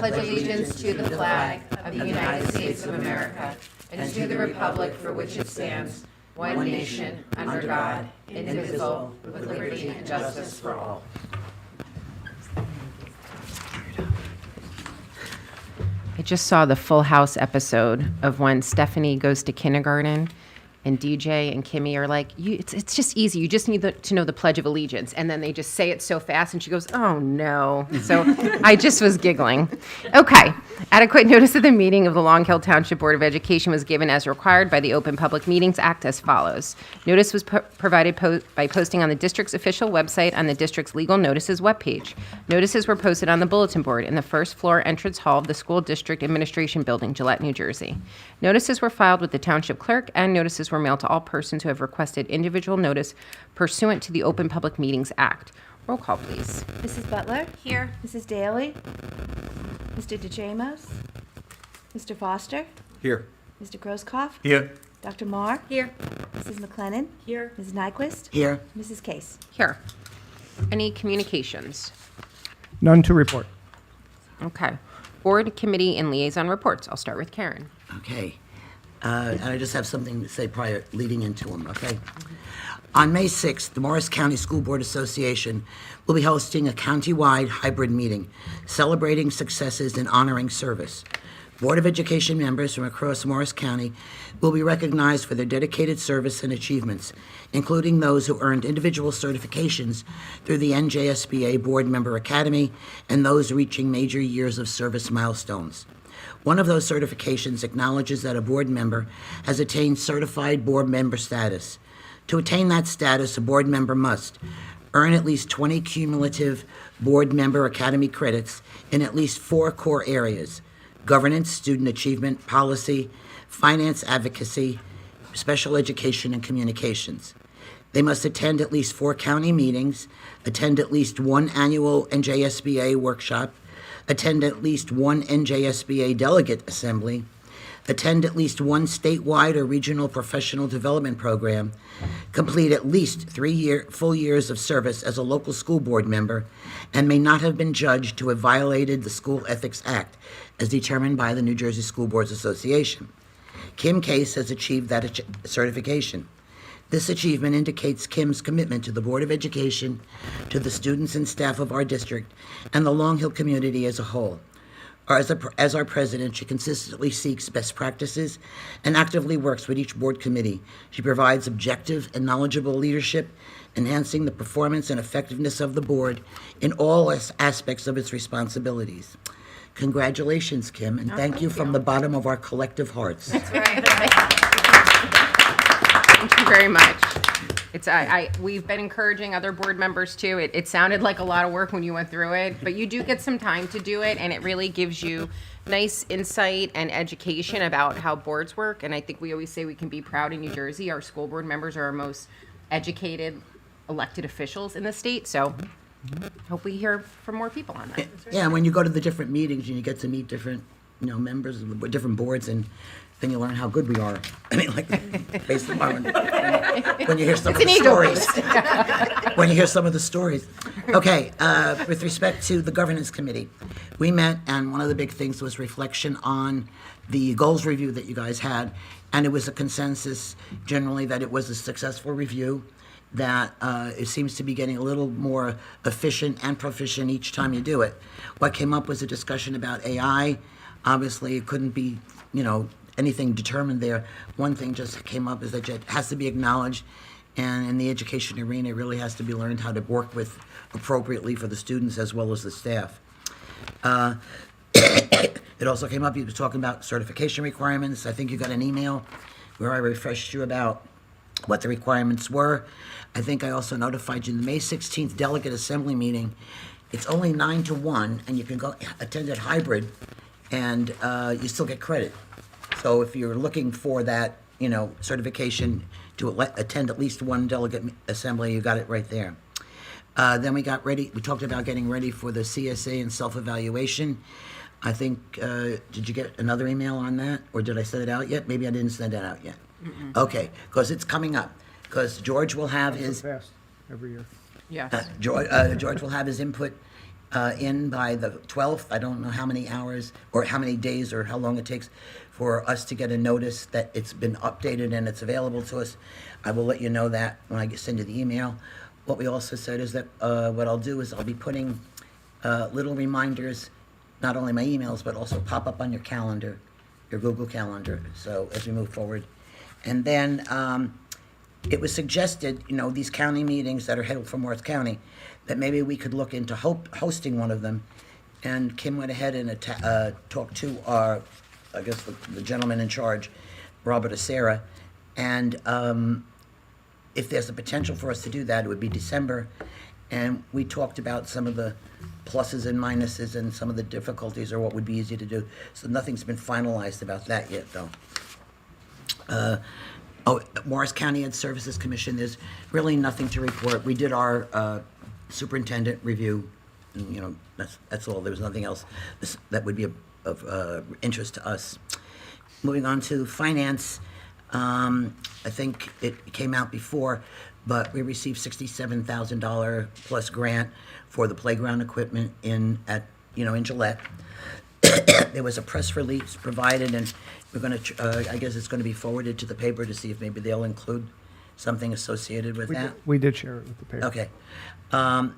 pledge allegiance to the flag of the United States of America and to the republic for which it stands, one nation, under God, indivisible, with liberty and justice for all. I just saw the Full House episode of when Stephanie goes to kindergarten and DJ and Kimmy are like, it's just easy. You just need to know the Pledge of Allegiance. And then they just say it so fast, and she goes, oh, no. So I just was giggling. Okay. Adequate notice of the meeting of the Long Hill Township Board of Education was given as required by the Open Public Meetings Act as follows. Notice was provided by posting on the district's official website on the district's legal notices webpage. Notices were posted on the bulletin board in the first floor entrance hall of the School District Administration Building, Gillette, New Jersey. Notices were filed with the Township Clerk, and notices were mailed to all persons who have requested individual notice pursuant to the Open Public Meetings Act. Roll call, please. Mrs. Butler? Here. Mrs. Daly? Mr. DeJamos? Mr. Foster? Here. Mr. Grosskopf? Here. Dr. Marr? Here. Mrs. McLennan? Here. Ms. Nyquist? Here. Mrs. Case? Here. Any communications? None to report. Okay. Board, committee, and liaison reports. I'll start with Karen. Okay. And I just have something to say prior, leading into them, okay? On May 6th, the Morris County School Board Association will be hosting a county-wide hybrid meeting celebrating successes and honoring service. Board of Education members from across Morris County will be recognized for their dedicated service and achievements, including those who earned individual certifications through the NJSBA Board Member Academy and those reaching major years of service milestones. One of those certifications acknowledges that a board member has attained certified board member status. To attain that status, a board member must earn at least 20 cumulative board member academy credits in at least 4 core areas: governance, student achievement, policy, finance advocacy, special education, and communications. They must attend at least 4 county meetings, attend at least 1 annual NJSBA workshop, attend at least 1 NJSBA delegate assembly, attend at least 1 statewide or regional professional development program, complete at least 3 full years of service as a local school board member, and may not have been judged to have violated the School Ethics Act as determined by the New Jersey School Boards Association. Kim Case has achieved that certification. This achievement indicates Kim's commitment to the Board of Education, to the students and staff of our district, and the Long Hill community as a whole. As our president, she consistently seeks best practices and actively works with each board committee. She provides objective and knowledgeable leadership, enhancing the performance and effectiveness of the board in all aspects of its responsibilities. Congratulations, Kim, and thank you from the bottom of our collective hearts. That's right. Thank you very much. It's we've been encouraging other board members too. It sounded like a lot of work when you went through it, but you do get some time to do it, and it really gives you nice insight and education about how boards work. And I think we always say we can be proud in New Jersey. Our school board members are our most educated elected officials in the state. So hope we hear from more people on that. Yeah, and when you go to the different meetings and you get to meet different, members of the different boards, and then you learn how good we are. I mean, like, based on when you hear some of the stories. When you hear some of the stories. Okay, with respect to the governance committee, we met, and one of the big things was reflection on the goals review that you guys had, and it was a consensus generally that it was a successful review, that it seems to be getting a little more efficient and proficient each time you do it. What came up was a discussion about AI. Obviously, it couldn't be, anything determined there. One thing just came up is that it has to be acknowledged, and in the education arena, it really has to be learned how to work with appropriately for the students as well as the staff. It also came up, you were talking about certification requirements. I think you got an email where I refreshed you about what the requirements were. I think I also notified you in the May 16th delegate assembly meeting. It's only 9 to 1, and you can go attend it hybrid, and you still get credit. So if you're looking for that, certification to attend at least 1 delegate assembly, you got it right there. Then we got ready, we talked about getting ready for the CSA and self-evaluation. I think, did you get another email on that? Or did I send it out yet? Maybe I didn't send it out yet. Mm-mm. Okay, because it's coming up. Because George will have his... Fast every year. Yes. George will have his input in by the 12th. I don't know how many hours or how many days or how long it takes for us to get a notice that it's been updated and it's available to us. I will let you know that when I send you the email. What we also said is that what I'll do is I'll be putting little reminders, not only my emails, but also pop up on your calendar, your Google Calendar, so as we move forward. And then it was suggested, these county meetings that are held for Morris County, that maybe we could look into hosting one of them. And Kim went ahead and talked to our, I guess, the gentleman in charge, Robert Acera, and if there's a potential for us to do that, it would be December. And we talked about some of the pluses and minuses and some of the difficulties or what would be easy to do. So nothing's been finalized about that yet, though. Morris County Ed Services Commission, there's really nothing to report. We did our superintendent review, and, that's all. There was nothing else that would be of interest to us. Moving on to finance, I think it came out before, but we received $67,000 plus grant for the playground equipment in Gillette. There was a press release provided, and we're going to, I guess it's going to be forwarded to the paper to see if maybe they'll include something associated with that. We did share it with the paper. Okay.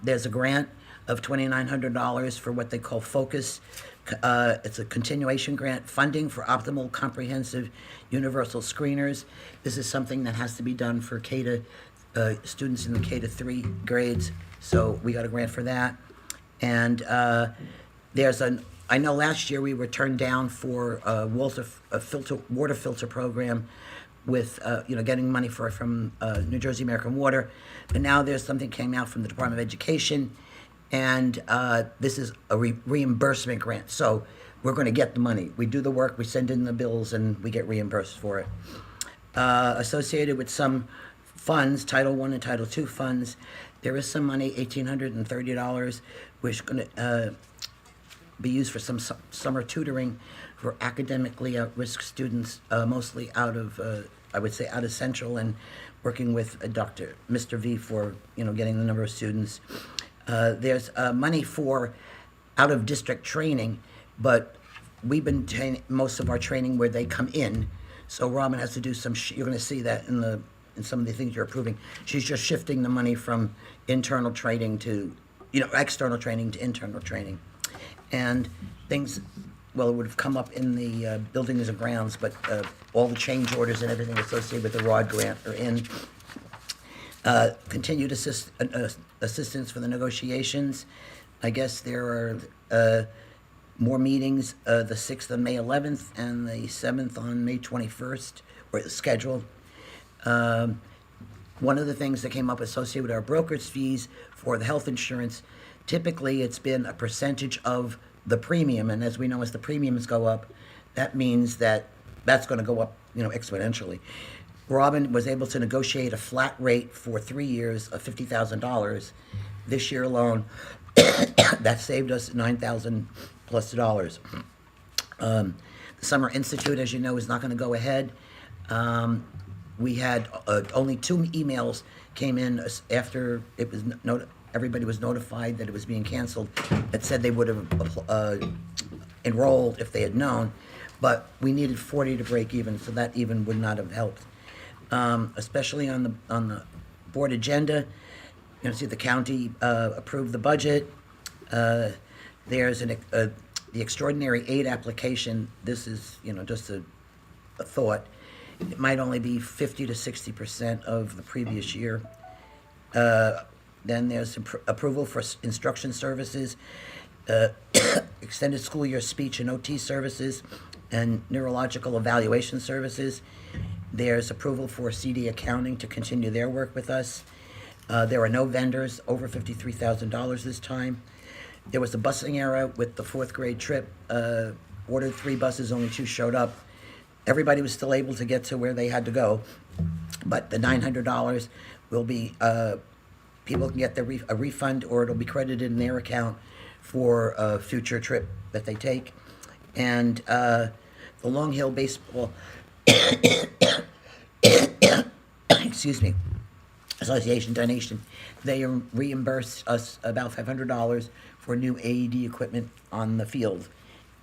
There's a grant of $2,900 for what they call Focus. It's a continuation grant, funding for optimal comprehensive universal screeners. This is something that has to be done for students in the K-3 grades, so we got a grant for that. And I know last year we were turned down for a water filter program with, getting money from New Jersey American Water. But now there's something came out from the Department of Education, and this is a reimbursement grant. So we're going to get the money. We do the work, we send in the bills, and we get reimbursed for it. Associated with some funds, Title I and Title II funds, there is some money, $1,830, which is going to be used for some summer tutoring for academically at-risk students, mostly out of, I would say, out of Central, and working with Mr. V for, getting the number of students. There's money for out-of-district training, but we've been most of our training where they come in. So Robin has to do some, you're going to see that in some of the things you're approving. She's just shifting the money from internal training to, external training to internal training. And things, well, it would have come up in the buildings and grounds, but all the change orders and everything associated with the ROD grant are in. Continued assistance for the negotiations. I guess there are more meetings, the 6th on May 11th and the 7th on May 21st, or scheduled. One of the things that came up associated with our broker's fees for the health insurance, typically it's been a percentage of the premium, and as we know, as the premiums go up, that means that that's going to go up, exponentially. Robin was able to negotiate a flat rate for 3 years of $50,000. This year alone, that saved us $9,000 plus dollars. The Summer Institute, as you know, is not going to go ahead. We had only 2 emails came in after it was everybody was notified that it was being canceled. It said they would have enrolled if they had known, but we needed 40 to break even, so that even would not have helped. Especially on the board agenda, see the county approved the budget. There's the extraordinary aid application. This is just a thought. It might only be 50 to 60% of the previous year. Then there's approval for instruction services, extended school year speech and OT services, and neurological evaluation services. There's approval for CD Accounting to continue their work with us. There are no vendors over $53,000 this time. There was a busing error with the 4th grade trip. Ordered 3 buses, only 2 showed up. Everybody was still able to get to where they had to go, but the $900 will be, people can get a refund, or it'll be credited in their account for a future trip that they take. And the Long Hill Baseball excuse me, Association donation, they reimbursed us about $500 for new AED equipment on the field.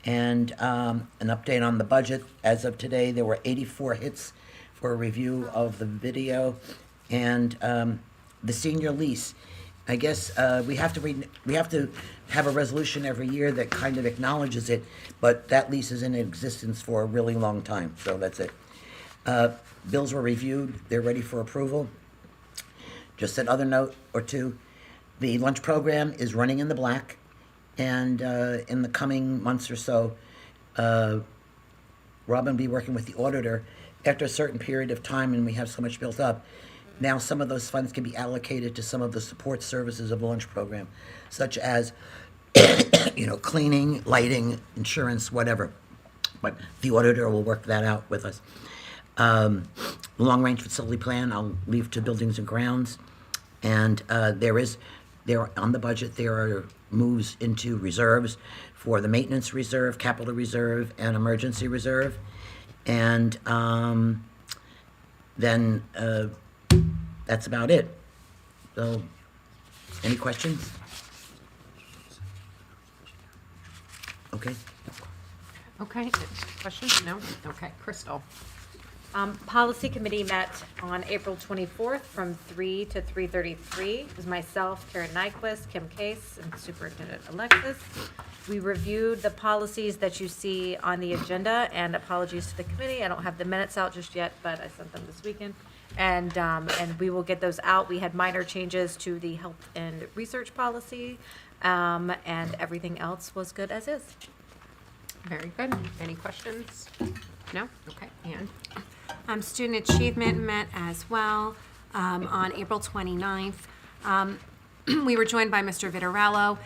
And an update on the budget. As of today, there were 84 hits for a review of the video. And the senior lease, I guess we have to have a resolution every year that kind of acknowledges it, but that lease is in existence for a really long time, so that's it. Bills were reviewed, they're ready for approval. Just an other note or two, the lunch program is running in the black, and in the coming months or so, Robin will be working with the auditor. After a certain period of time, and we have so much built up, now some of those funds can be allocated to some of the support services of the lunch program, such as, cleaning, lighting, insurance, whatever. But the auditor will work that out with us. Long-range facility plan, I'll leave to buildings and grounds. And there on the budget, there are moves into reserves for the maintenance reserve, capital reserve, and emergency reserve. And then that's about it. So, any questions? Okay. Okay, questions? No? Okay, Crystal. Policy Committee met on April 24th from 3 to 3:33. It was myself, Karen Nyquist, Kim Case, and Superintendent Alexis. We reviewed the policies that you see on the agenda, and apologies to the committee. I don't have the minutes out just yet, but I sent them this weekend. And we will get those out. We had minor changes to the health and research policy, and everything else was good as is. Very good. Any questions? No? Okay, Ann? Student achievement met as well on April 29th. We were joined by Mr. Vitarello.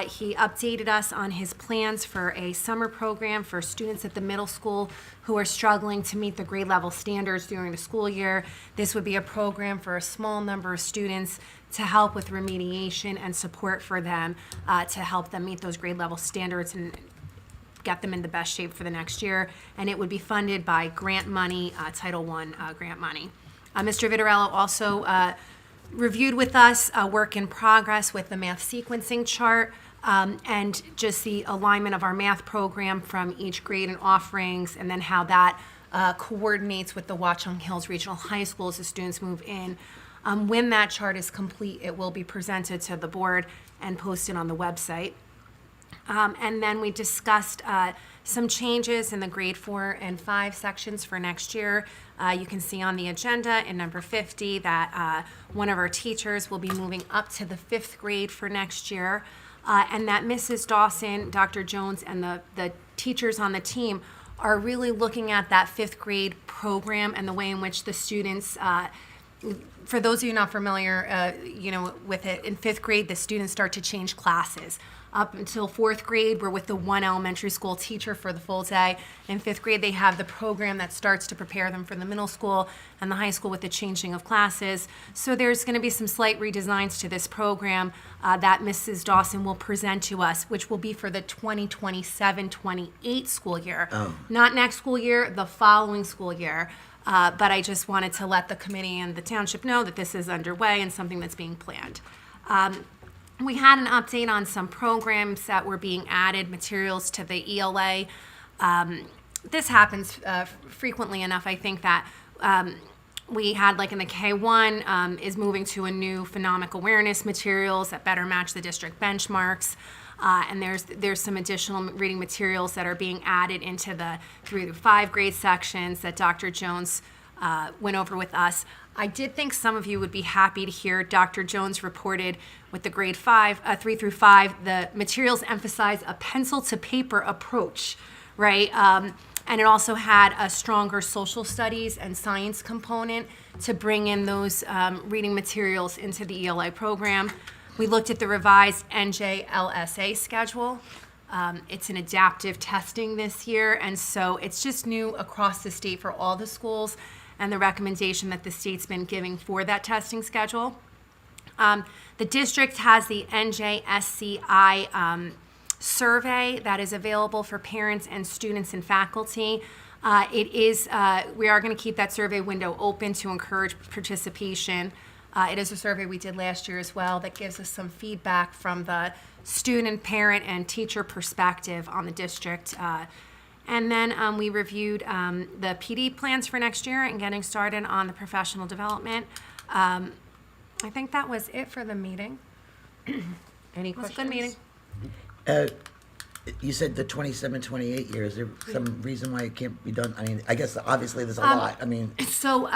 He updated us on his plans for a summer program for students at the middle school who are struggling to meet the grade level standards during the school year. This would be a program for a small number of students to help with remediation and support for them to help them meet those grade level standards and get them in the best shape for the next year. And it would be funded by grant money, Title I grant money. Mr. Vitarello also reviewed with us a work in progress with the math sequencing chart and just the alignment of our math program from each grade and offerings, and then how that coordinates with the Watchung Hills Regional High School as the students move in. When that chart is complete, it will be presented to the board and posted on the website. And then we discussed some changes in the grade 4 and 5 sections for next year. You can see on the agenda in number 50 that one of our teachers will be moving up to the 5th grade for next year, and that Mrs. Dawson, Dr. Jones, and the teachers on the team are really looking at that 5th grade program and the way in which the students, for those of you not familiar, with it, in 5th grade, the students start to change classes. Up until 4th grade, we're with the one elementary school teacher for the full day. In 5th grade, they have the program that starts to prepare them for the middle school and the high school with the changing of classes. So there's going to be some slight redesigns to this program that Mrs. Dawson will present to us, which will be for the 2027-28 school year. Not next school year, the following school year. But I just wanted to let the committee and the township know that this is underway and something that's being planned. We had an update on some programs that were being added, materials to the ELA. This happens frequently enough. I think that we had, like in the K1, is moving to a new phonemic awareness materials that better match the district benchmarks. And there's some additional reading materials that are being added into the 3 through 5 grade sections that Dr. Jones went over with us. I did think some of you would be happy to hear Dr. Jones reported with the grade 3 through 5, the materials emphasize a pencil to paper approach, right? And it also had a stronger social studies and science component to bring in those reading materials into the ELA program. We looked at the revised NJLSA schedule. It's an adaptive testing this year, and so it's just new across the state for all the schools, and the recommendation that the state's been giving for that testing schedule. The district has the NJSCI survey that is available for parents and students and faculty. We are going to keep that survey window open to encourage participation. It is a survey we did last year as well that gives us some feedback from the student, parent, and teacher perspective on the district. And then we reviewed the PD plans for next year and getting started on the professional development. I think that was it for the meeting. Any It was questions? a good meeting. You said the 27, 28 years. Is there some reason why it can't be done? I mean, I guess obviously there's a lot. I mean, So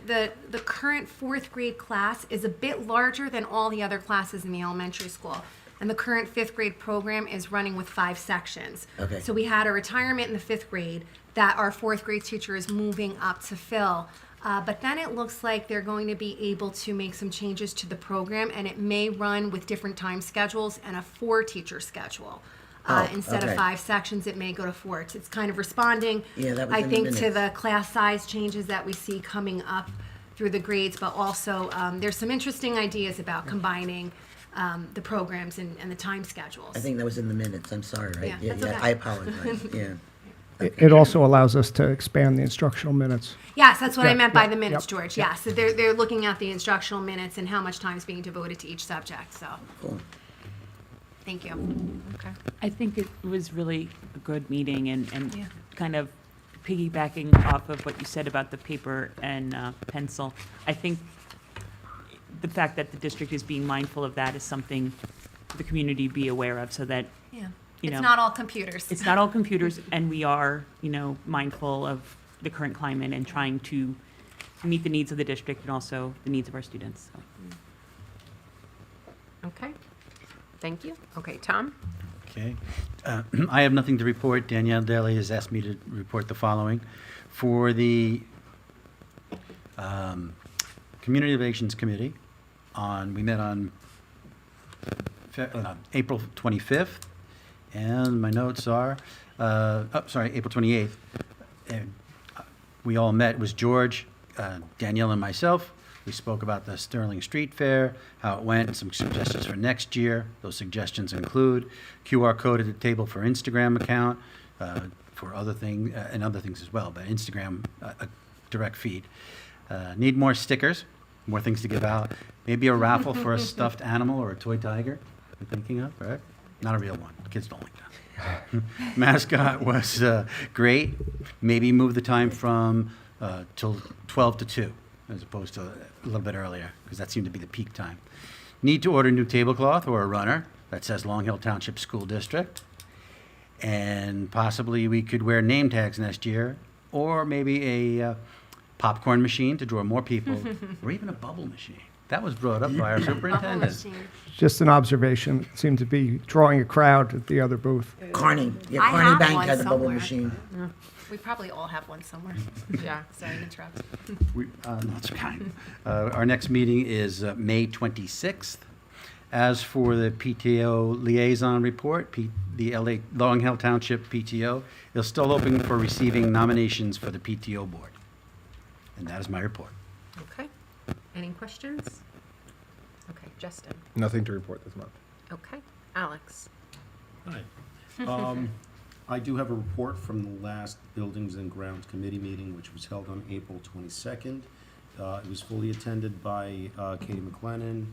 the current fourth grade class is a bit larger than all the other classes in the elementary school. And the current fifth grade program is running with 5 sections. Okay. So we had a retirement in the fifth grade that our fourth grade teacher is moving up to fill. But then it looks like they're going to be able to make some changes to the program, and it may run with different time schedules and a 4-teacher schedule. Instead of okay. 5 sections, it may go to 4. It's kind of responding, Yeah, that was I in the think, to minutes. the class size changes that we see coming up through the grades, but also there's some interesting ideas about combining the programs and the time schedules. I think that was in the minutes. I'm sorry, right? Yeah, that's okay. I apologize. Yeah. It also allows us to expand the instructional minutes. Yes, that's what I Yeah, meant by yeah, the minutes, yep, George. Yeah, so they're looking at the instructional minutes and how much time is being devoted to each subject. So, Cool. thank you. Okay. I think it was really a good meeting and Yeah. kind of piggybacking off of what you said about the paper and pencil. I think the fact that the district is being mindful of that is something the community be aware of so that, Yeah, you it's know, not all computers. it's not all computers and we are, mindful of the current climate and trying to meet the needs of the district and also the needs of our students. So. Okay. Thank you. Okay, Tom? Okay. I have nothing to report. Danielle Daly has asked me to report the following. For the Community Relations Committee, we met on April 25th, and my notes are, April 28th. And we all met. It was George, Danielle, and myself. We spoke about the Sterling Street Fair, how it went, some suggestions for next year. Those suggestions include QR code at the table for Instagram account, for other things, and other things as well, but Instagram, a direct feed. Need more stickers, more things to give out. Maybe a raffle for a stuffed animal or a toy tiger, you're thinking of, right? Not a real one. Kids don't like that. Mascot was great. Maybe move the time from till 12 to 2. As opposed to a little bit earlier, because that seemed to be the peak time. Need to order new tablecloth or a runner that says Long Hill Township School District. And possibly we could wear name tags next year, or maybe a popcorn machine to draw more people, or even a bubble machine. That was brought up by our superintendent. Just an observation. It seemed to be drawing a crowd at the other booth. Carney. Yeah, I Carney have Bank one had the bubble somewhere. machine. We probably all have one somewhere. Yeah. Sorry to interrupt. Not so kind. Our next meeting is May 26th. As for the PTO liaison report, the Long Hill Township PTO is still open for receiving nominations for the PTO board. And that is my report. Okay. Any questions? Okay, Justin. Nothing to report this month. Okay. Alex. Hi. I do have a report from the last Buildings and Grounds Committee meeting, which was held on April 22nd. It was fully attended by Katie McLennan,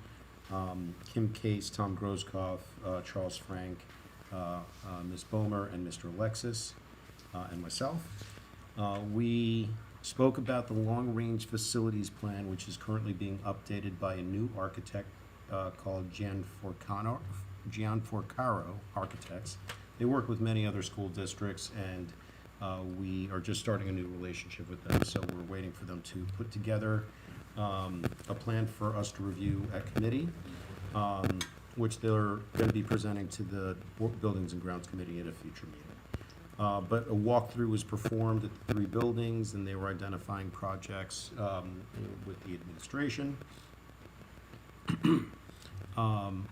Kim Case, Tom Grosskopf, Charles Frank, Ms. Bomer, and Mr. Alexis, and myself. We spoke about the long-range facilities plan, which is currently being updated by a new architect called Gianforcaro Architects. They work with many other school districts, and we are just starting a new relationship with them, so we're waiting for them to put together a plan for us to review at committee, which they're going to be presenting to the Buildings and Grounds Committee at a future meeting. But a walkthrough was performed at the 3 buildings, and they were identifying projects with the administration,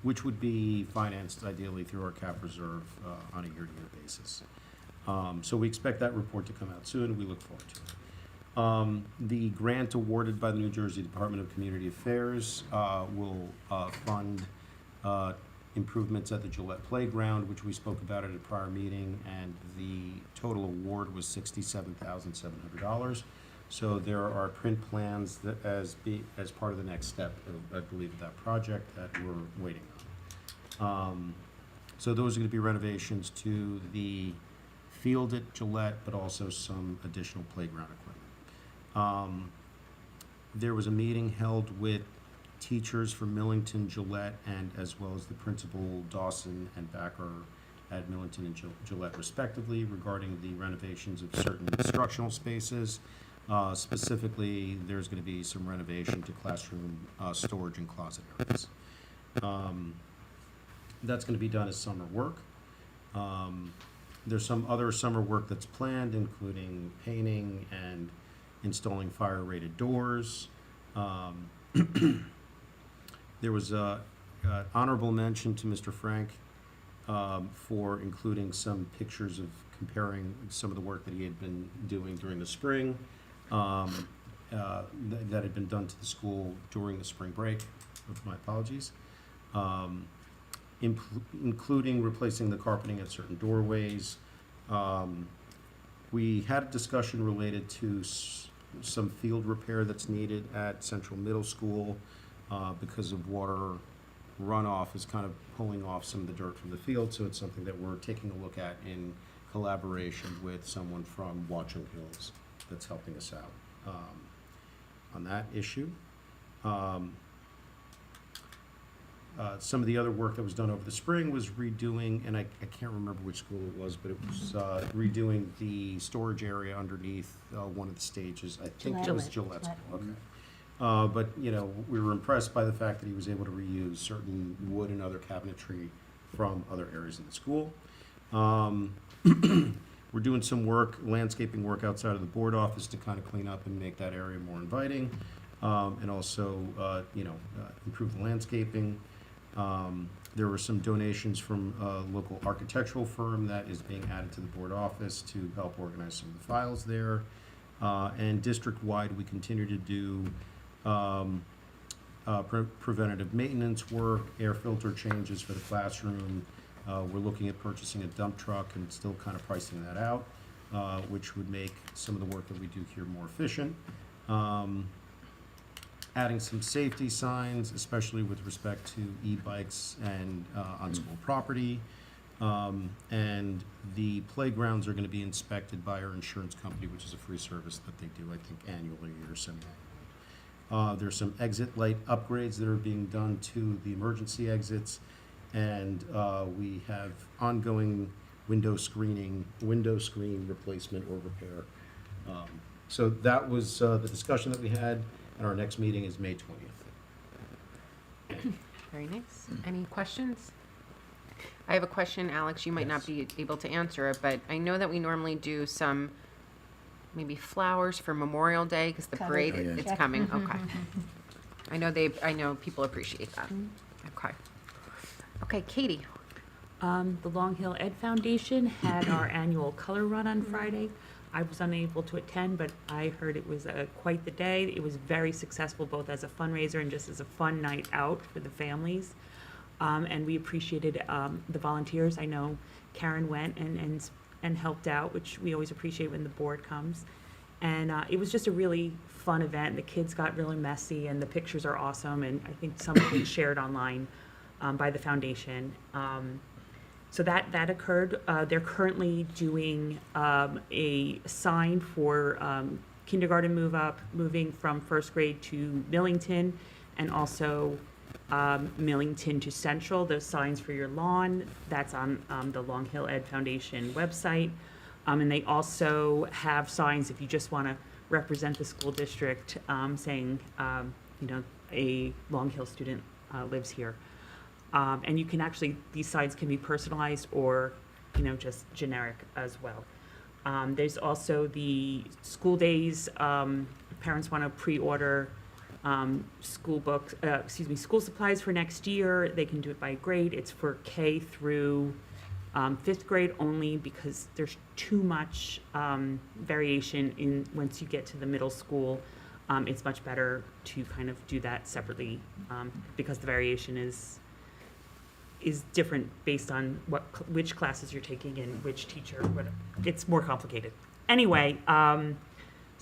which would be financed ideally through our cap reserve on a year-to-year basis. So we expect that report to come out soon. We look forward to it. The grant awarded by the New Jersey Department of Community Affairs will fund improvements at the Gillette Playground, which we spoke about at a prior meeting, and the total award was $67,700. So there are print plans that as part of the next step, I believe, of that project that we're waiting on. So those are going to be renovations to the field at Gillette, but also some additional playground equipment. There was a meeting held with teachers from Millington, Gillette, and as well as the principal Dawson and Backer at Millington and Gillette respectively regarding the renovations of certain instructional spaces. Specifically, there's going to be some renovation to classroom storage and closet areas. That's going to be done as summer work. There's some other summer work that's planned, including painting and installing fire-rated doors. There was a honorable mention to Mr. Frank for including some pictures of comparing some of the work that he had been doing during the spring that had been done to the school during the spring break. My apologies. Including replacing the carpeting at certain doorways. We had a discussion related to some field repair that's needed at Central Middle School because of water runoff is kind of pulling off some of the dirt from the field, so it's something that we're taking a look at in collaboration with someone from Watchung Hills that's helping us out on that issue. Some of the other work that was done over the spring was redoing, and I can't remember which school it was, but it was redoing the storage area underneath one of the stages. I think it was Gillette School. Okay. But, you know, we were impressed by the fact that he was able to reuse certain wood and other cabinetry from other areas in the school. We're doing some work, landscaping work outside of the board office to kind of clean up and make that area more inviting, and also, improve the landscaping. There were some donations from a local architectural firm that is being added to the board office to help organize some of the files there. And district-wide, we continue to do preventative maintenance work, air filter changes for the classroom. We're looking at purchasing a dump truck and still kind of pricing that out, which would make some of the work that we do here more efficient. Adding some safety signs, especially with respect to e-bikes and on school property. And the playgrounds are going to be inspected by our insurance company, which is a free service that they do, I think, annually or semi-annually. There's some exit light upgrades that are being done to the emergency exits, and we have ongoing window screen replacement or repair. So that was the discussion that we had, and our next meeting is May 20th. Very nice. Any questions? I have a question, Alex. You might not be able to answer it, but I know that we normally do some maybe flowers for Memorial Day because the Covered. parade, Oh, yeah. it's coming. Okay. I know people appreciate that. Okay. Okay, Katie. The Long Hill Ed Foundation had our annual color run on Friday. I was unable to attend, but I heard it was quite the day. It was very successful, both as a fundraiser and just as a fun night out for the families. And we appreciated the volunteers. I know Karen went and helped out, which we always appreciate when the board comes. And it was just a really fun event. The kids got really messy, and the pictures are awesome. And I think some of it shared online by the foundation. So that occurred. They're currently doing a sign for kindergarten moving from first grade to Millington, and also Millington to Central. Those signs for your lawn, that's on the Long Hill Ed Foundation website. And they also have signs if you just want to represent the school district, saying, a Long Hill student lives here. And you can actually, these signs can be personalized or, just generic as well. There's also the school days. Parents want to pre-order school supplies for next year. They can do it by grade. It's for K through 5th grade only because there's too much variation in once you get to the middle school. It's much better to kind of do that separately because the variation is different based on which classes you're taking and which teacher. It's more complicated. Anyway,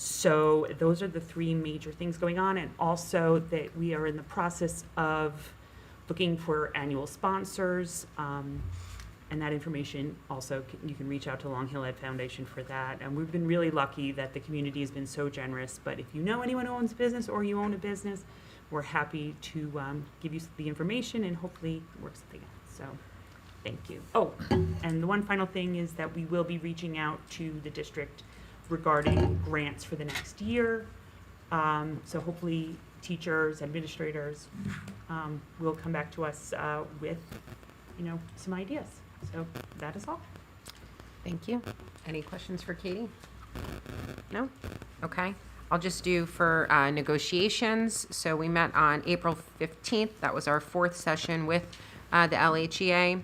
So those are the three major things going on, and also that we are in the process of looking for annual sponsors, and that information also, you can reach out to Long Hill Ed Foundation for that. And we've been really lucky that the community has been so generous, but if you know anyone who owns a business or you own a business, we're happy to give you the information and hopefully work something out. So, thank you. Oh, and the one final thing is that we will be reaching out to the district regarding grants for the next year. So hopefully teachers, administrators will come back to us with, some ideas. So that is all. Thank you. Any questions for Katie? No? Okay. I'll just do for negotiations. So we met on April 15th. That was our fourth session with the LHEA.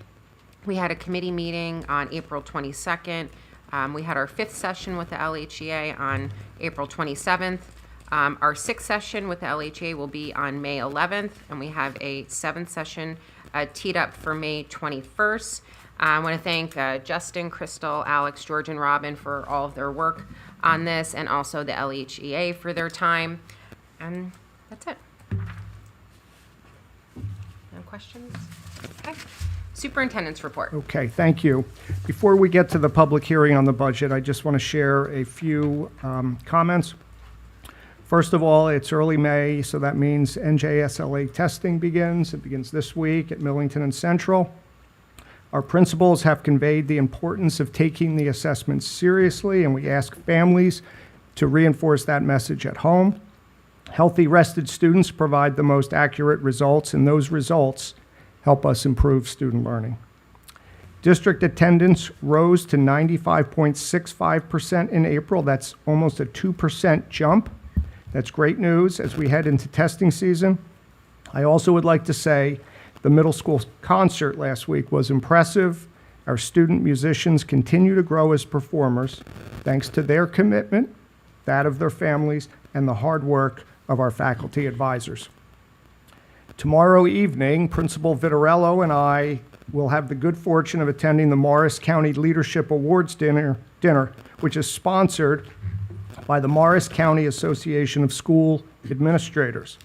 We had a committee meeting on April 22nd. We had our fifth session with the LHEA on April 27th. Our sixth session with the LHEA will be on May 11th, and we have a seventh session teed up for May 21st. I want to thank Justin, Crystal, Alex, George, and Robin for all of their work on this, and also the LHEA for their time. And that's it. No questions? Okay. Superintendent's report. Okay, thank you. Before we get to the public hearing on the budget, I just want to share a few comments. First of all, it's early May, so that means NJSLA testing begins. It begins this week at Millington and Central. Our principals have conveyed the importance of taking the assessments seriously, and we ask families to reinforce that message at home. Healthy, rested students provide the most accurate results, and those results help us improve student learning. District attendance rose to 95.65% in April. That's almost a 2% jump. That's great news as we head into testing season. I also would like to say the middle school concert last week was impressive. Our student musicians continue to grow as performers thanks to their commitment, that of their families, and the hard work of our faculty advisors. Tomorrow evening, Principal Vitarello and I will have the good fortune of attending the Morris County Leadership Awards dinner, which is sponsored by the Morris County Association of School Administrators.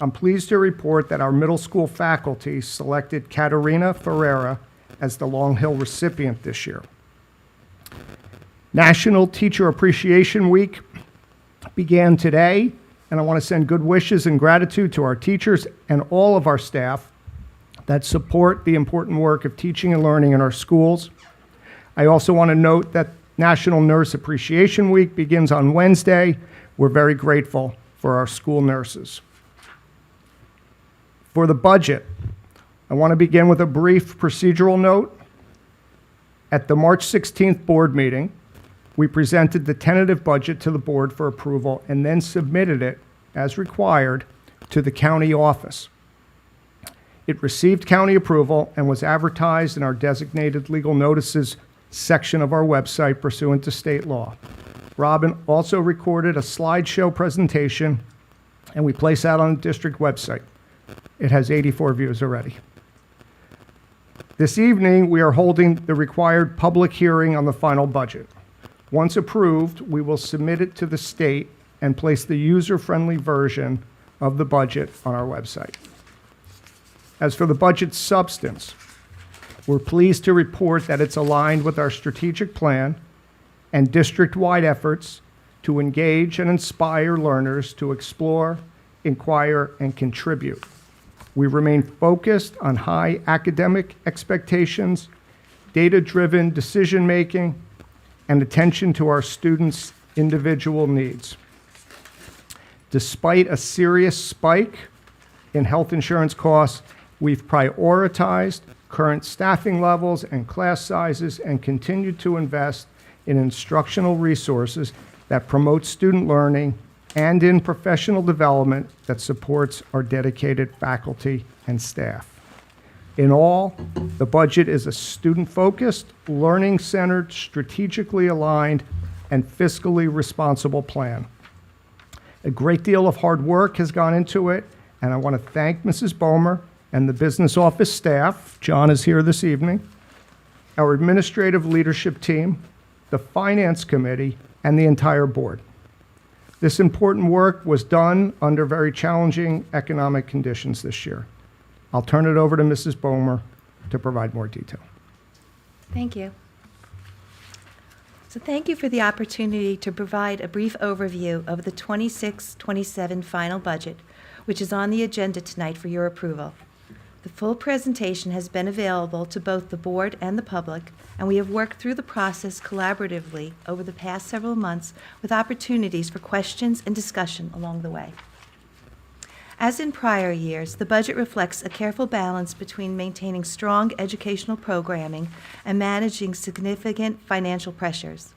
I'm pleased to report that our middle school faculty selected Katerina Ferreira as the Long Hill recipient this year. National Teacher Appreciation Week began today, and I want to send good wishes and gratitude to our teachers and all of our staff that support the important work of teaching and learning in our schools. I also want to note that National Nurse Appreciation Week begins on Wednesday. We're very grateful for our school nurses. For the budget, I want to begin with a brief procedural note. At the March 16th board meeting, we presented the tentative budget to the board for approval and then submitted it, as required, to the county office. It received county approval and was advertised in our designated legal notices section of our website pursuant to state law. Robin also recorded a slideshow presentation, and we placed that on the district website. It has 84 views already. This evening, we are holding the required public hearing on the final budget. Once approved, we will submit it to the state and place the user-friendly version of the budget on our website. As for the budget substance, we're pleased to report that it's aligned with our strategic plan and district-wide efforts to engage and inspire learners to explore, inquire, and contribute. We remain focused on high academic expectations, data-driven decision-making, and attention to our students' individual needs. Despite a serious spike in health insurance costs, we've prioritized current staffing levels and class sizes and continued to invest in instructional resources that promote student learning and in professional development that supports our dedicated faculty and staff. In all, the budget is a student-focused, learning-centered, strategically aligned, and fiscally responsible plan. A great deal of hard work has gone into it, and I want to thank Mrs. Bomer and the business office staff, John is here this evening, our administrative leadership team, the finance committee, and the entire board. This important work was done under very challenging economic conditions this year. I'll turn it over to Mrs. Bomer to provide more detail. Thank you. So thank you for the opportunity to provide a brief overview of the 26-27 final budget, which is on the agenda tonight for your approval. The full presentation has been available to both the board and the public, and we have worked through the process collaboratively over the past several months with opportunities for questions and discussion along the way. As in prior years, the budget reflects a careful balance between maintaining strong educational programming and managing significant financial pressures.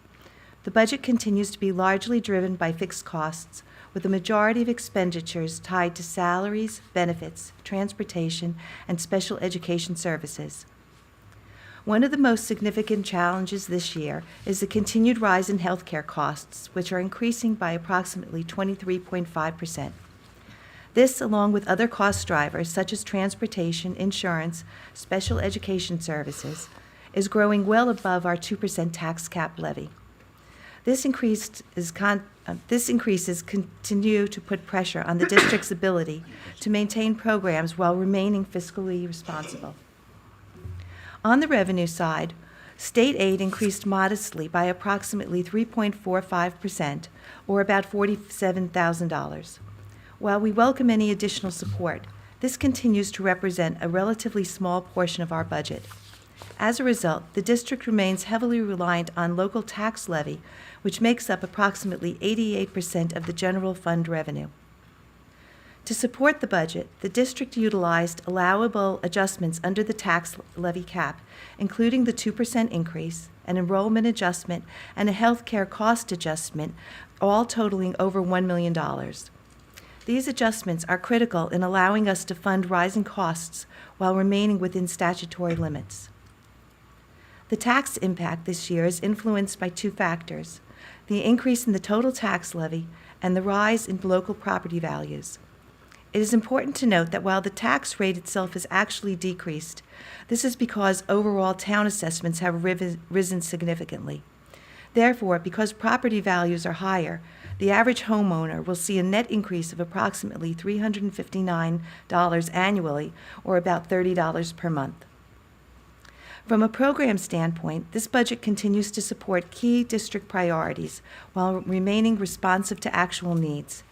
The budget continues to be largely driven by fixed costs, with the majority of expenditures tied to salaries, benefits, transportation, and special education services. One of the most significant challenges this year is the continued rise in healthcare costs, which are increasing by approximately 23.5%. This, along with other cost drivers such as transportation, insurance, special education services, is growing well above our 2% tax cap levy. These increases continue to put pressure on the district's ability to maintain programs while remaining fiscally responsible. On the revenue side, state aid increased modestly by approximately 3.45%, or about $47,000. While we welcome any additional support, this continues to represent a relatively small portion of our budget. As a result, the district remains heavily reliant on local tax levy, which makes up approximately 88% of the general fund revenue. To support the budget, the district utilized allowable adjustments under the tax levy cap, including the 2% increase, an enrollment adjustment, and a health care cost adjustment, all totaling over $1 million. These adjustments are critical in allowing us to fund rising costs while remaining within statutory limits. The tax impact this year is influenced by two factors: the increase in the total tax levy and the rise in local property values. It is important to note that while the tax rate itself has actually decreased, this is because overall town assessments have risen significantly. Therefore, because property values are higher, the average homeowner will see a net increase of approximately $359 annually, or about $30 per month. From a program standpoint, this budget continues to support key district priorities while remaining responsive to actual needs.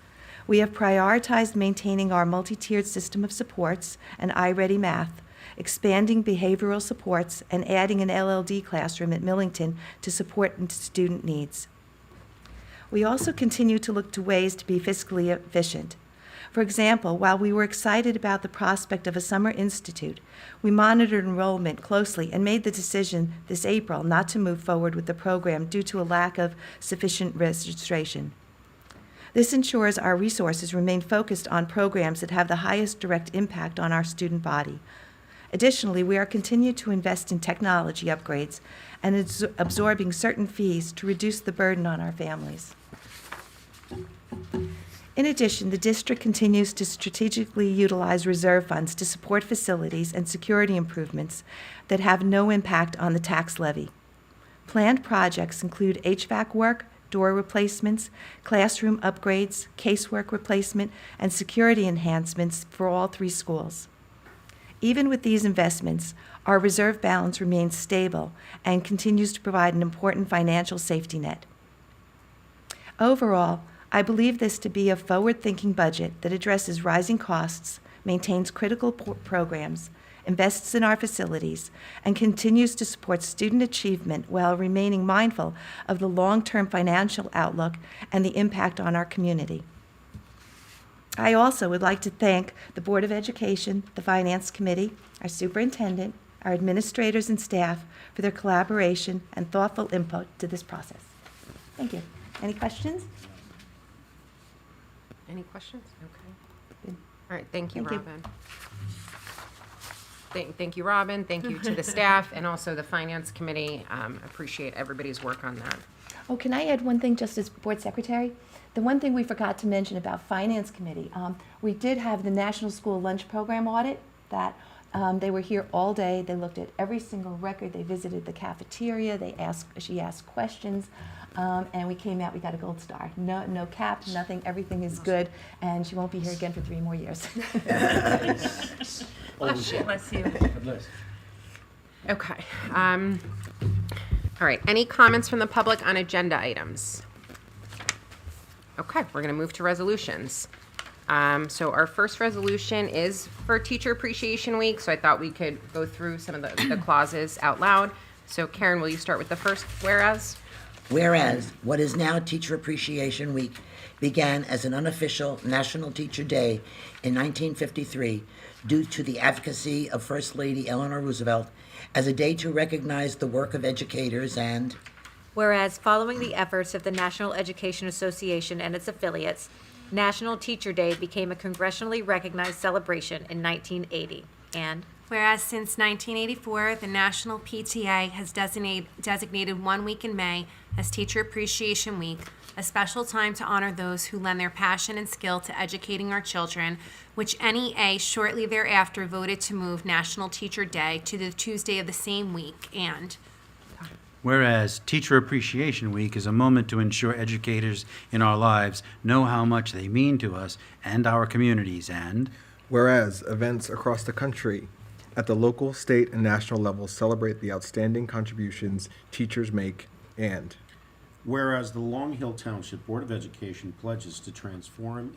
We have prioritized maintaining our multi-tiered system of supports and iReady Math, expanding behavioral supports, and adding an LLD classroom at Millington to support student needs. We also continue to look to ways to be fiscally efficient. For example, while we were excited about the prospect of a summer institute, we monitored enrollment closely and made the decision this April not to move forward with the program due to a lack of sufficient registration. This ensures our resources remain focused on programs that have the highest direct impact on our student body. Additionally, we are continuing to invest in technology upgrades and absorbing certain fees to reduce the burden on our families. In addition, the district continues to strategically utilize reserve funds to support facilities and security improvements that have no impact on the tax levy. Planned projects include HVAC work, door replacements, classroom upgrades, casework replacement, and security enhancements for all three schools. Even with these investments, our reserve balance remains stable and continues to provide an important financial safety net. Overall, I believe this to be a forward-thinking budget that addresses rising costs, maintains critical programs, invests in our facilities, and continues to support student achievement while remaining mindful of the long-term financial outlook and the impact on our community. I also would like to thank the Board of Education, the Finance Committee, our superintendent, our administrators and staff for their collaboration and thoughtful input to this process. Thank you. Any questions? Any questions? Okay. All right, thank you, Thank you. Robin. Thank you, Robin. Thank you to the staff and also the Finance Committee. Appreciate everybody's work on that. Oh, can I add one thing just as Board Secretary? The one thing we forgot to mention about Finance Committee, we did have the National School Lunch Program audit that They were here all day. They looked at every single record. They visited the cafeteria. She asked questions, and we came out. We got a gold star. No cap, nothing. Everything is good, and she won't be here again for 3 more years. Bless you. Okay. All right. Any comments from the public on agenda items? Okay, we're going to move to resolutions. So our first resolution is for Teacher Appreciation Week, so I thought we could go through some of the clauses out loud. So Karen, will you start with the first whereas? Whereas, what is now Teacher Appreciation Week began as an unofficial National Teacher Day in 1953 due to the advocacy of First Lady Eleanor Roosevelt as a day to recognize the work of educators and Whereas, following the efforts of the National Education Association and its affiliates, National Teacher Day became a congressionally recognized celebration in 1980. And Whereas since 1984, the National PTA has designated 1 week in May as Teacher Appreciation Week, a special time to honor those who lend their passion and skill to educating our children, which NEA shortly thereafter voted to move National Teacher Day to the Tuesday of the same week. And Whereas Teacher Appreciation Week is a moment to ensure educators in our lives know how much they mean to us and our communities, and Whereas events across the country at the local, state, and national levels celebrate the outstanding contributions teachers make, and Whereas the Long Hill Township Board of Education pledges to transform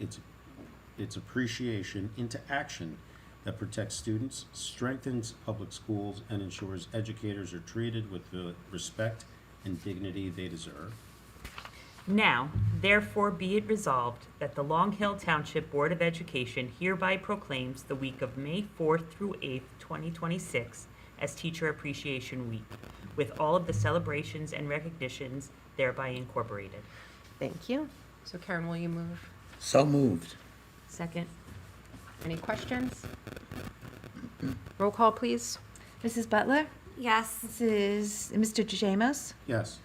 its appreciation into action that protects students, strengthens public schools, and ensures educators are treated with the respect and dignity they deserve. Now, therefore be it resolved that the Long Hill Township Board of Education hereby proclaims the week of May 4th through 8th, 2026 as Teacher Appreciation Week, with all of the celebrations and recognitions thereby incorporated. Thank you. So Karen, will you move? so moved. Second. Any questions? Roll call, please. Mrs. Butler? yes, Mr. Jamos? Yes.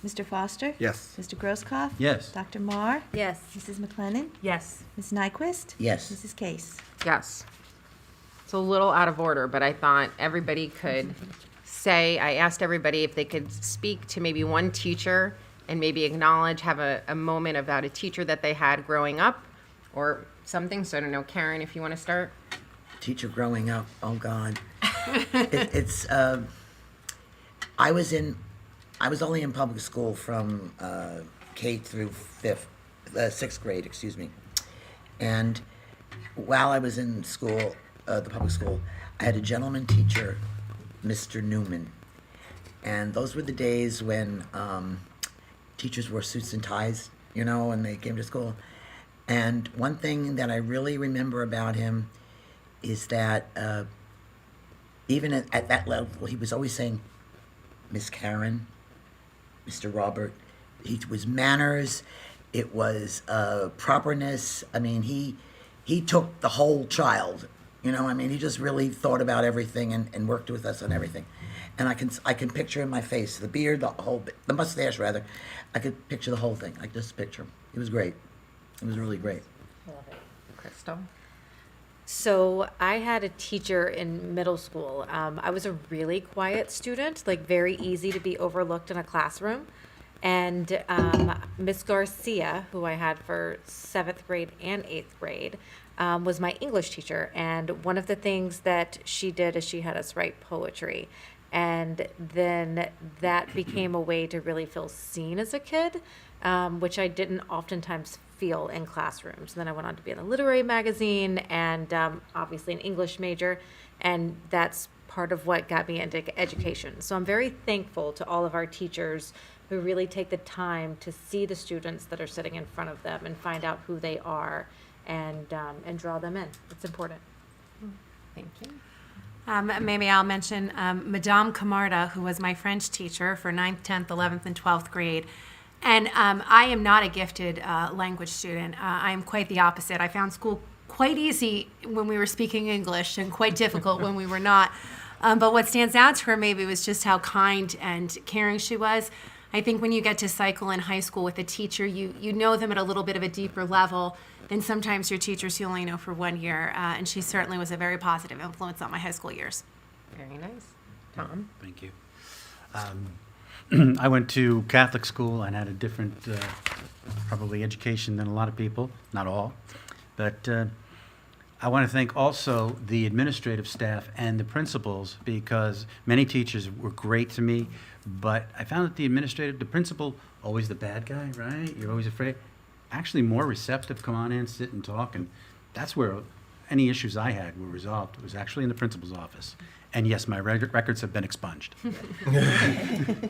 Mr. Foster? yes. Mr. Grosskopf? yes. Dr. Marr? yes, Mrs. McLennan? Yes. Ms. Nyquist? Yes. Mrs. Case? Yes. It's a little out of order, but I thought everybody could say, I asked everybody if they could speak to maybe one teacher and maybe acknowledge, have a moment about a teacher that they had growing up or something. So I don't know, Karen, if you want to start. Teacher growing up, oh God. I was only in public school from K through 6th grade, excuse me. And while I was in school, the public school, I had a gentleman teacher, Mr. Newman. And those were the days when teachers wore suits and ties, and they came to school. And one thing that I really remember about him is that even at that level, he was always saying, Miss Karen, Mr. Robert. It was manners, it was properness. I mean, he took the whole child, he just really thought about everything and worked with us on everything. And I can picture in my face, the beard, the mustache rather, I could picture the whole thing. I could just picture him. It was great. It was really great. Crystal? So I had a teacher in middle school. I was a really quiet student, like very easy to be overlooked in a classroom. And Miss Garcia, who I had for 7th grade and 8th grade, was my English teacher. And one of the things that she did is she had us write poetry. And then that became a way to really feel seen as a kid, which I didn't oftentimes feel in classrooms. Then I went on to be in a literary magazine and obviously an English major, and that's part of what got me into education. So I'm very thankful to all of our teachers who really take the time to see the students that are sitting in front of them and find out who they are and draw them in. It's important. Thank you. maybe I'll mention Madame Camarda, who was my French teacher for 9th, 10th, 11th, and 12th grade. And I am not a gifted language student. I am quite the opposite. I found school quite easy when we were speaking English and quite difficult when we were not. But what stands out to her maybe was just how kind and caring she was. I think when you get to cycle in high school with a teacher, you know them at a little bit of a deeper level than sometimes your teachers you only know for 1 year. And she certainly was a very positive influence on my high school years. Very nice. Tom? Thank you. I went to Catholic school and had a different, probably education than a lot of people, not all. But I want to thank also the administrative staff and the principals, because many teachers were great to me, but I found that the principal, always the bad guy, right? You're always afraid. Actually more receptive, come on in, sit and talk, and that's where any issues I had were resolved. It was actually in the principal's office. And yes, my records have been expunged.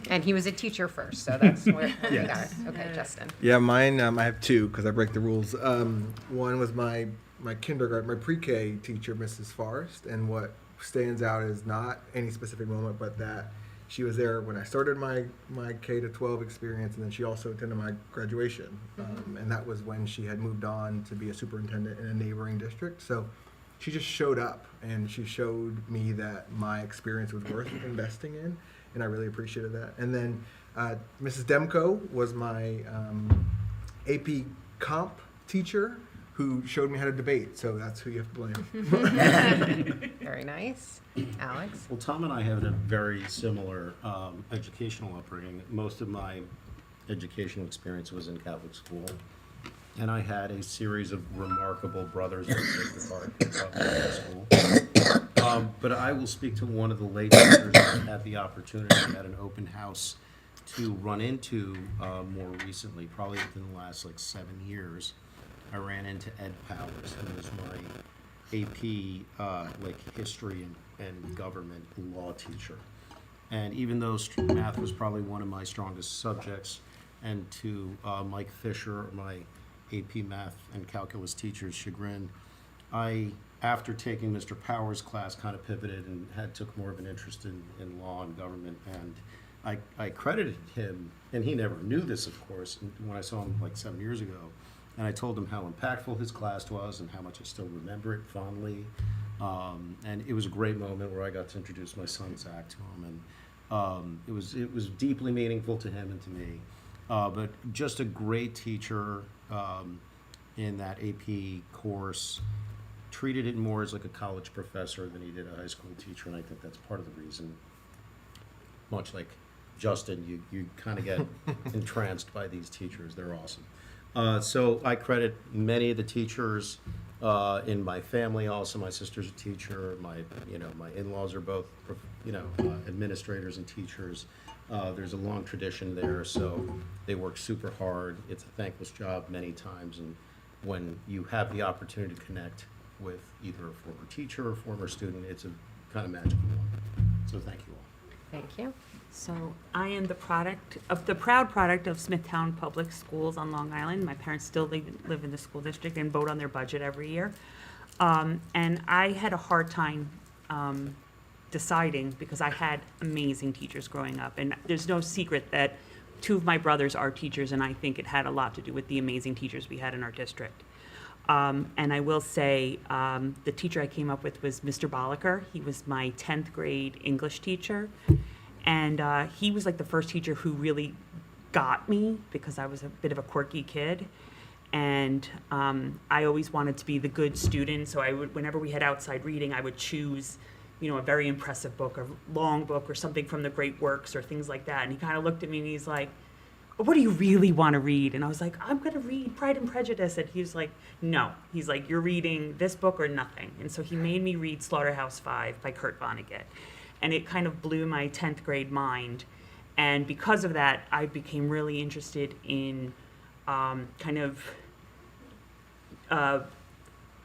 And he was a teacher first, so that's where we got it. Okay, Justin. Yeah, mine, I have two because I break the rules. One was my kindergarten, my pre-K teacher, Mrs. Forrest, and what stands out is not any specific moment, but that she was there when I started my K to 12 experience, and then she also attended my graduation. And that was when she had moved on to be a superintendent in a neighboring district. So she just showed up, and she showed me that my experience was worth investing in, and I really appreciated that. And then Mrs. Demko was my AP Comp teacher who showed me how to debate, so that's who you have to blame. Very nice. Alex? Well, Tom and I have a very similar educational upbringing. Most of my educational experience was in Catholic school, and I had a series of remarkable brothers in Sacred Heart Catholic school. But I will speak to one of the late teachers that had the opportunity at an open house to run into more recently, probably within the last 7 years. I ran into Ed Powers, who was my AP history and government law teacher. And even though math was probably one of my strongest subjects, and to Mike Fisher, my AP math and calculus teacher's chagrin, after taking Mr. Powers' class, kind of pivoted and took more of an interest in law and government. And I credited him, and he never knew this, of course, when I saw him 7 years ago. And I told him how impactful his class was and how much I still remember it fondly. And it was a great moment where I got to introduce my son Zach to him, and it was deeply meaningful to him and to me. But just a great teacher in that AP course. Treated it more as like a college professor than he did a high school teacher, and I think that's part of the reason. Much like Justin, you kind of get entranced by these teachers. They're awesome. So I credit many of the teachers in my family. Also, my sister's a teacher. My in-laws are both administrators and teachers. There's a long tradition there, so they work super hard. It's a thankless job many times, and when you have the opportunity to connect with either a former teacher or former student, it's a kind of magical moment. So thank you all. Thank you. So I am the proud product of Smithtown Public Schools on Long Island. My parents still live in the school district and vote on their budget every year. And I had a hard time deciding, because I had amazing teachers growing up. And there's no secret that two of my brothers are teachers, and I think it had a lot to do with the amazing teachers we had in our district. And I will say, the teacher I came up with was Mr. Bolliker. He was my 10th grade English teacher. And he was like the first teacher who really got me, because I was a bit of a quirky kid. And I always wanted to be the good student. So I would, whenever we had outside reading, I would choose, a very impressive book, a long book, or something from the great works, or things like that. And he kind of looked at me and he's like, what do you really want to read? And I was like, I'm going to read Pride and Prejudice. And he was like, no. He's like, you're reading this book or nothing. And so he made me read Slaughterhouse-Five by Kurt Vonnegut. And it kind of blew my 10th grade mind. And because of that, I became really interested in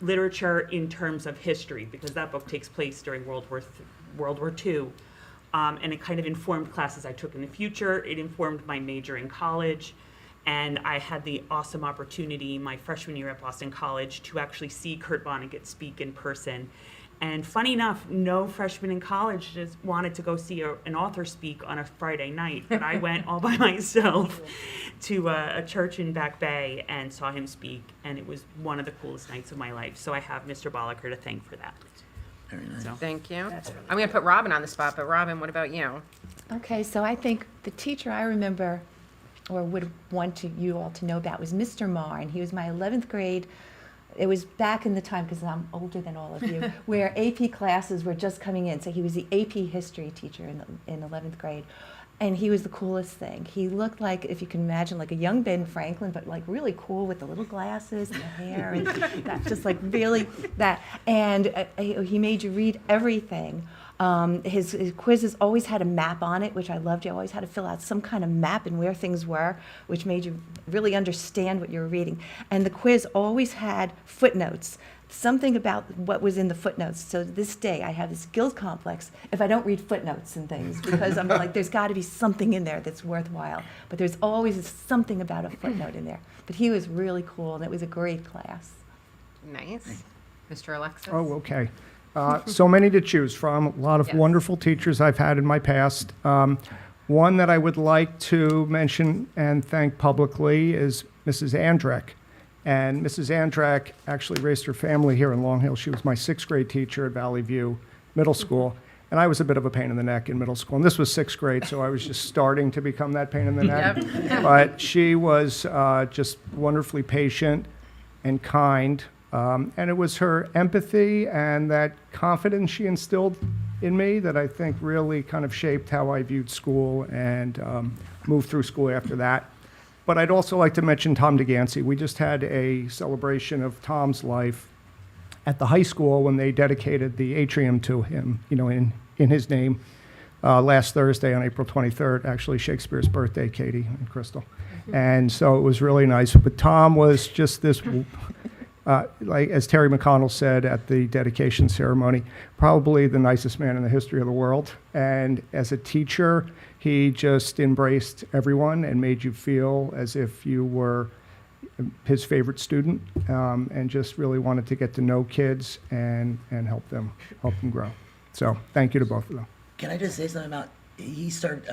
literature in terms of history, because that book takes place during World War II. And it kind of informed classes I took in the future. It informed my major in college. And I had the awesome opportunity my freshman year at Boston College to actually see Kurt Vonnegut speak in person. And funny enough, no freshman in college just wanted to go see an author speak on a Friday night. But I went all by myself to a church in Back Bay and saw him speak. And it was one of the coolest nights of my life. So I have Mr. Bolliker to thank for that. Very nice. So. Thank you. I'm going to put Robin on the spot, but Robin, what about you? Okay, so I think the teacher I remember or would want you all to know about was Mr. Marr, and he was my 11th grade. It was back in the time, because I'm older than all of you, where AP classes were just coming in. So he was the AP history teacher in 11th grade. And he was the coolest thing. He looked like, if you can imagine, like a young Ben Franklin, but like really cool with the little glasses and the hair and that, just like really that. And he made you read everything. His quizzes always had a map on it, which I loved. You always had to fill out some kind of map and where things were, which made you really understand what you were reading. And the quiz always had footnotes, something about what was in the footnotes. So to this day, I have this guilt complex if I don't read footnotes and things, because I'm like, there's got to be something in there that's worthwhile. But there's always something about a footnote in there. But he was really cool, and it was a great class. Nice. Mr. Alexis? Oh, okay. So many to choose from. A lot of Yes. wonderful teachers I've had in my past. One that I would like to mention and thank publicly is Mrs. Andrek. And Mrs. Andrek actually raised her family here in Long Hill. She was my 6th grade teacher at Valley View Middle School. And I was a bit of a pain in the neck in middle school. And this was 6th grade, so I was just starting to become that pain in the neck. But she was just wonderfully patient and kind. And it was her empathy and that confidence she instilled in me that I think really kind of shaped how I viewed school and moved through school after that. But I'd also like to mention Tom DeGancy. We just had a celebration of Tom's life at the high school when they dedicated the atrium to him, in his name, last Thursday on April 23rd, actually Shakespeare's birthday, Katie and Crystal. And so it was really nice. But Tom was just this, like as Terry McConnell said at the dedication ceremony, probably the nicest man in the history of the world. And as a teacher, he just embraced everyone and made you feel as if you were his favorite student, and just really wanted to get to know kids and help them grow. So thank you to both of them. Can I just say something about, he served,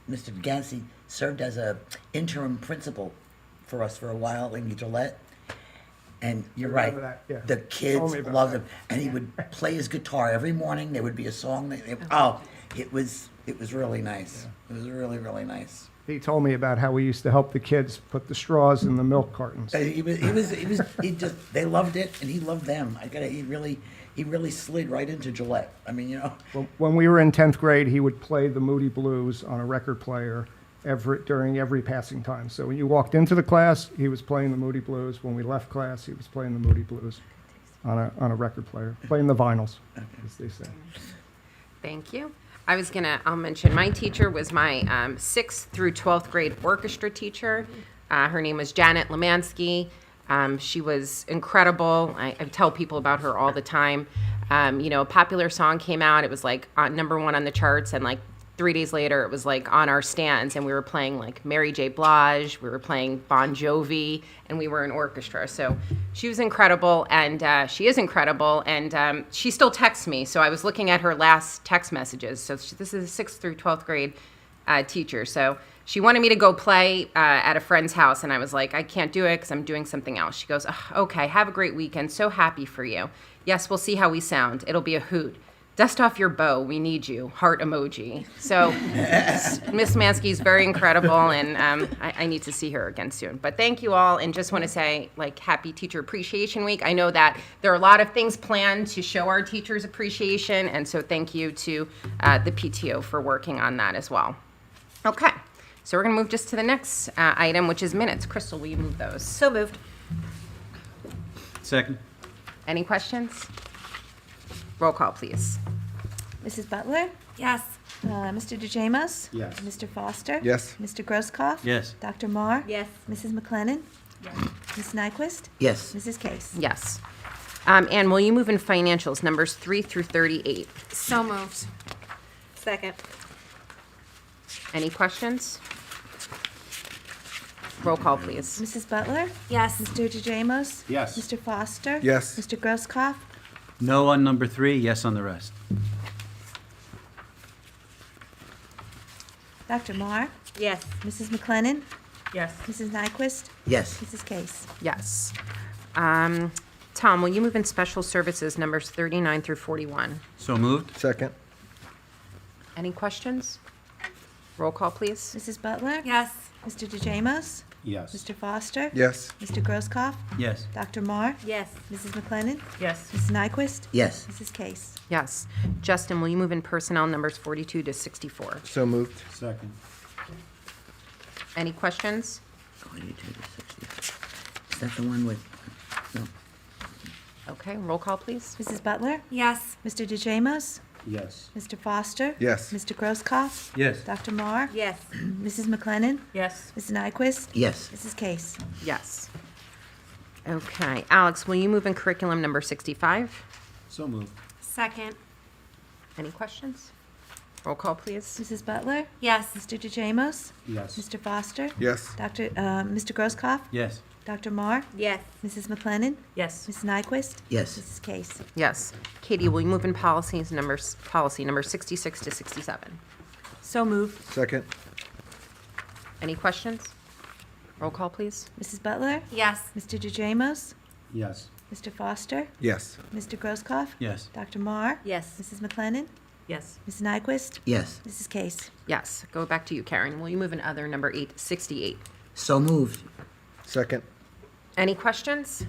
Mr. Gansey served as a interim principal for us for a while in Gillette. And you're I right, remember that, yeah. the Told kids me about loved that. him. And he would play his guitar every morning. There would be a song. It was really nice. It was really, really nice. He told me about how we used to help the kids put the straws in the milk cartons. They loved it, and he loved them. He really slid right into Gillette. I mean, When we were in 10th grade, he would play the Moody Blues on a record player during every passing time. So when you walked into the class, he was playing the Moody Blues. When we left class, he was playing the Moody Blues on a record player, playing the vinyls, as they say. Thank you. I'll mention my teacher was my 6th through 12th grade orchestra teacher. Her name was Janet Lemansky. She was incredible. I tell people about her all the time. A popular song came out. It was like #1 on the charts, and like 3 days later, it was like on our stands, and we were playing like Mary J. Blige, we were playing Bon Jovi, and we were an orchestra. So she was incredible, and she is incredible, and she still texts me. So I was looking at her last text messages. So this is a 6th through 12th grade teacher. So she wanted me to go play at a friend's house, and I was like, I can't do it because I'm doing something else. She goes, okay, have a great weekend. So happy for you. Yes, we'll see how we sound. It'll be a hoot. Dust off your bow. We need you. Heart emoji. So Miss Mansky is very incredible, and I need to see her again soon. But thank you all, and just want to say, happy Teacher Appreciation Week. I know that there are a lot of things planned to show our teachers appreciation, and so thank you to the PTO for working on that as well. Okay, so we're going to move just to the next item, which is minutes. Crystal, will you move those? So moved. Second. Any questions? Roll call, please. Mrs. Butler? Yes. Mr. DeJamos? Yes. Mr. Foster? Yes. Mr. Grosskopf? Yes. Dr. Marr? Yes. Mrs. McLennan? Ms. Nyquist? Yes. Mrs. Case? Yes. And will you move in financials, numbers 3 through 38? So moved. Second. Any questions? Roll call, please. Mrs. Butler? Yes. Mr. DeJamos? Yes. Mr. Foster? Yes. Mr. Grosskopf? No on number 3, yes on the rest. Dr. Marr? Yes. Mrs. McLennan? Yes. Mrs. Nyquist? Yes. Mrs. Case? Yes. Tom, will you move in special services, numbers 39 through 41? So moved. Second. Any questions? Roll call, please. Mrs. Butler? Yes. Mr. DeJamos? Yes. Mr. Foster? Yes. Mr. Grosskopf? Yes. Dr. Marr? Yes. Mrs. McLennan? Yes. Mrs. Nyquist? Yes. Mrs. Case? Yes. Justin, will you move in personnel numbers 42 to 64? So moved. Second. Any questions? 22 to 60. Is that the one with, no, Okay, roll call, please. Mrs. Butler? Yes. Mr. DeJamos? Yes. Mr. Foster? Yes. Mr. Grosskopf? Yes. Dr. Marr? Yes. Mrs. McLennan? Yes. Mrs. Nyquist? yes. Mrs. Case? Yes. Okay, Alex, will you move in curriculum number 65? So moved. Second. Any questions? Roll call, please. Mrs. Butler? Yes. Mr. DeJamos? Yes. Mr. Foster? Yes. Mr. Grosskopf? Yes. Dr. Marr? Yes. Mrs. McLennan? Yes. Mrs. Nyquist? Yes. Mrs. Case? Yes. Katie, will you move in policy number 66 to 67? So moved. Second. Any questions? Roll call, please. Mrs. Butler? Yes. Mr. DeJamos? Yes. Mr. Foster? Yes. Mr. Grosskopf? Yes. Dr. Marr? Yes. Mrs. McLennan? Yes. Mrs. Nyquist? Yes. Mrs. Case? Yes. Go back to you, Karen. Will you move in other number 868? So moved. Second. Any questions?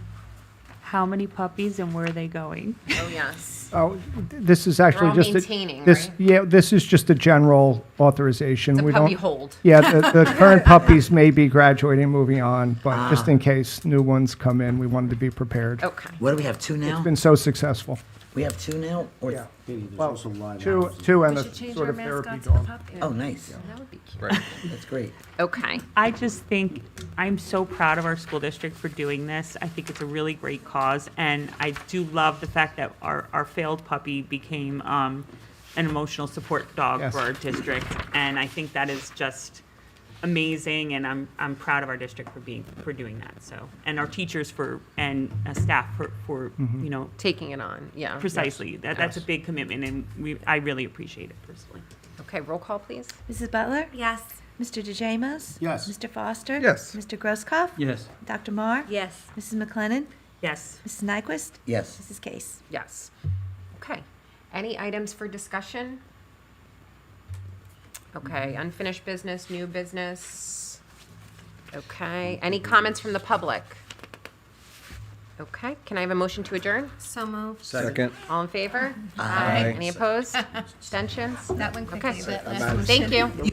How many puppies and where are they going? Oh, yes. Oh, this is actually all just maintaining, this. right? Yeah, this is just a general authorization. It's a We puppy don't. hold. Yeah, the current puppies may be graduating, moving on, but just in case new ones come in, we wanted to be prepared. Okay. What do we have, two now? It's been so successful. We have two now? Or Yeah. Katie, there's Well, also live two, hours. two and We a should change sort our of therapy mascot to dog. a puppy. Oh, nice. That would be cute. Right. That's great. Okay. I just think I'm so proud of our school district for doing this. I think it's a really great cause, and I do love the fact that our failed puppy became an emotional support dog Yes. for our district, and I think that is just amazing, and I'm proud of our district for doing that. So, and our teachers and staff for you know, Taking it on. Yeah. precisely. That's a big commitment, and I really appreciate it personally. Okay. Roll call, please. Mrs. Butler? Yes. Mr. DeJamos? Yes. Mr. Foster? Yes. Mr. Grosskopf? Yes. Dr. Marr? Yes. Mrs. McLennan? Yes. Mrs. Nyquist? Yes. Mrs. Case? Yes. Okay. Any items for discussion? Okay. Unfinished business, new business. Okay. Any comments from the public? Okay. Can I have a motion to adjourn? So moved. Second. All in favor? Aye. Any opposed? Abstentions? That went quickly, Okay. but last one. Thank you.